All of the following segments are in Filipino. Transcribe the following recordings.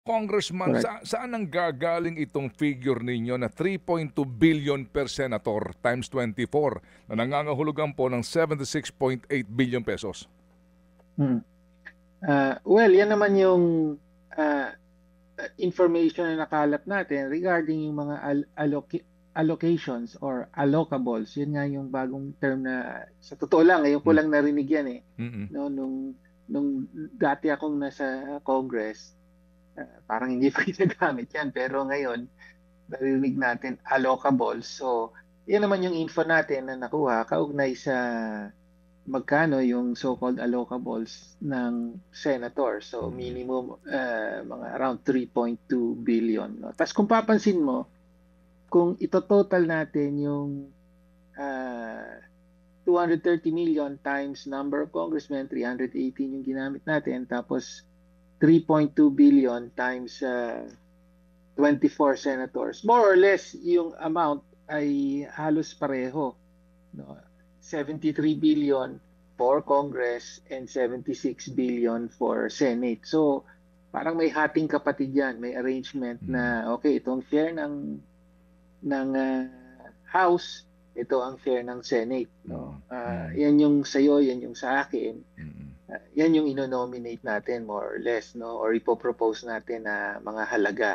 Congressman, Correct. saan ang gagaling itong figure ninyo na 3.2 billion per senator times 24 na nangangahulugan po ng 76.8 billion pesos? Hmm. Well, yan naman yung uh, information na nakalap natin regarding yung mga allocations or allocables. Yun nga yung bagong term na sa totoo lang, ngayon ko lang narinig yan eh. No, nung dati akong nasa Congress, parang hindi pa ginagamit yan. Pero ngayon, narinig natin allocables. So, yan naman yung info natin na nakuha kaugnay sa magkano yung so-called allocables ng senator. So, minimum mga around 3.2 billion. No? Tapos kung papansin mo, kung ito-total natin yung 230 million times number of congressmen, 318 yung ginamit natin, tapos 3.2 billion times 24 senators. More or less, yung amount ay halos pareho. No? 73 billion for Congress and 76 billion for Senate. So, parang may hating kapatid yan. May arrangement na, okay, itong share ng House, ito ang share ng Senate. No? Yan yung sa'yo, yan yung sa akin. Yan yung ino-nominate natin more or less, no? Or ipopropose natin na mga halaga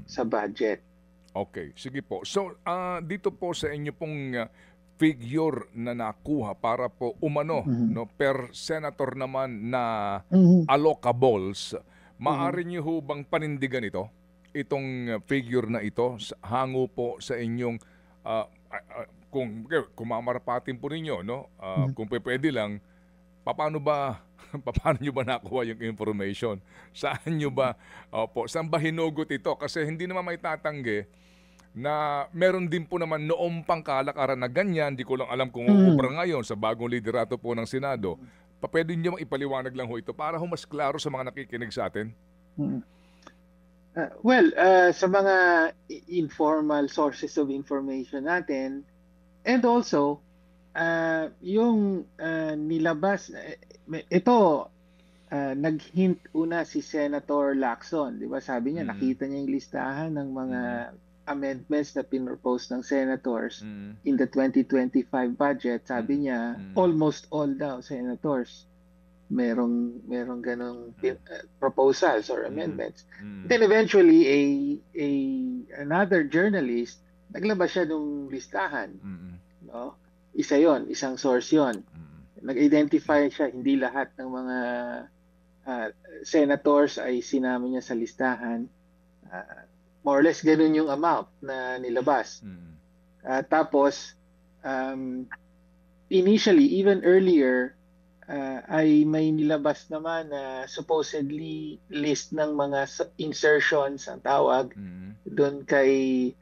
sa budget. Okay, sige po. So, dito po sa inyo pong figure na nakuha para po umano no, per senator naman na allocables, maaari niyo ho bang panindigan ito? Itong figure na ito, hango po sa inyong, kung mamarapatin po ninyo, no? Kung pwede lang, paano nyo ba nakuha yung information? Saan ba hinugot ito? Kasi hindi naman may tatanggi na meron din po naman noong pangkalakaran na ganyan, di ko lang alam kung uubra ngayon sa bagong liderato po ng Senado. Pwede nyo ipaliwanag lang ho ito para ho mas klaro sa mga nakikinig sa atin? Sa mga informal sources of information natin, and also, yung nilabas, ito, nag-hint una si Senator Lacson. Di ba? Sabi niya, nakita niya yung listahan ng mga amendments na pinropose ng senators in the 2025 budget. Sabi niya, almost all daw senators merong ganong proposals or amendments. Then eventually another journalist naglabas siya ng listahan. No? Isa 'yon, isang source 'yon. Nag-identify siya, hindi lahat ng mga senators ay sinama niya sa listahan. More or less ganun yung amount na nilabas. Tapos initially, even earlier, ay may nilabas naman na supposedly list ng mga insertions ang tawag doon kay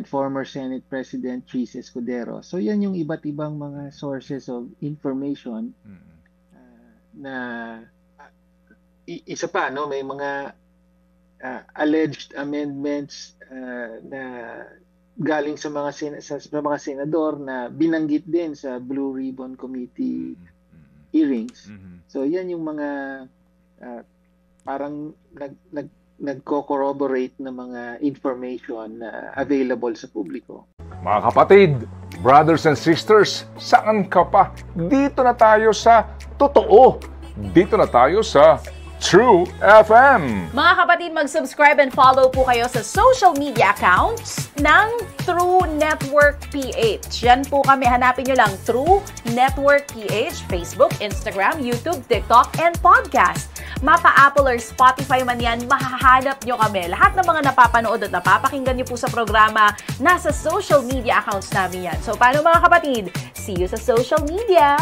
former Senate President Chis Escudero. So yan yung iba't ibang mga sources of information na isa pa, no, may mga alleged amendments na galing sa mga senador na binanggit din sa Blue Ribbon Committee hearings. So yan yung mga parang nagko-corroborate na mga information na available sa publiko. Mga kapatid, brothers and sisters, saan ka pa? Dito na tayo sa totoo. Dito na tayo sa True FM. Mga kapatid, mag-subscribe and follow po kayo sa social media accounts ng True Network PH. Yan po kami, hanapin nyo lang True Network PH, Facebook, Instagram, YouTube, TikTok, and podcast. Mapa Apple or Spotify man yan, mahahanap nyo kami. Lahat ng mga napapanood at napapakinggan nyo po sa programa, nasa social media accounts namin yan. So, paano mga kapatid? See you sa social media!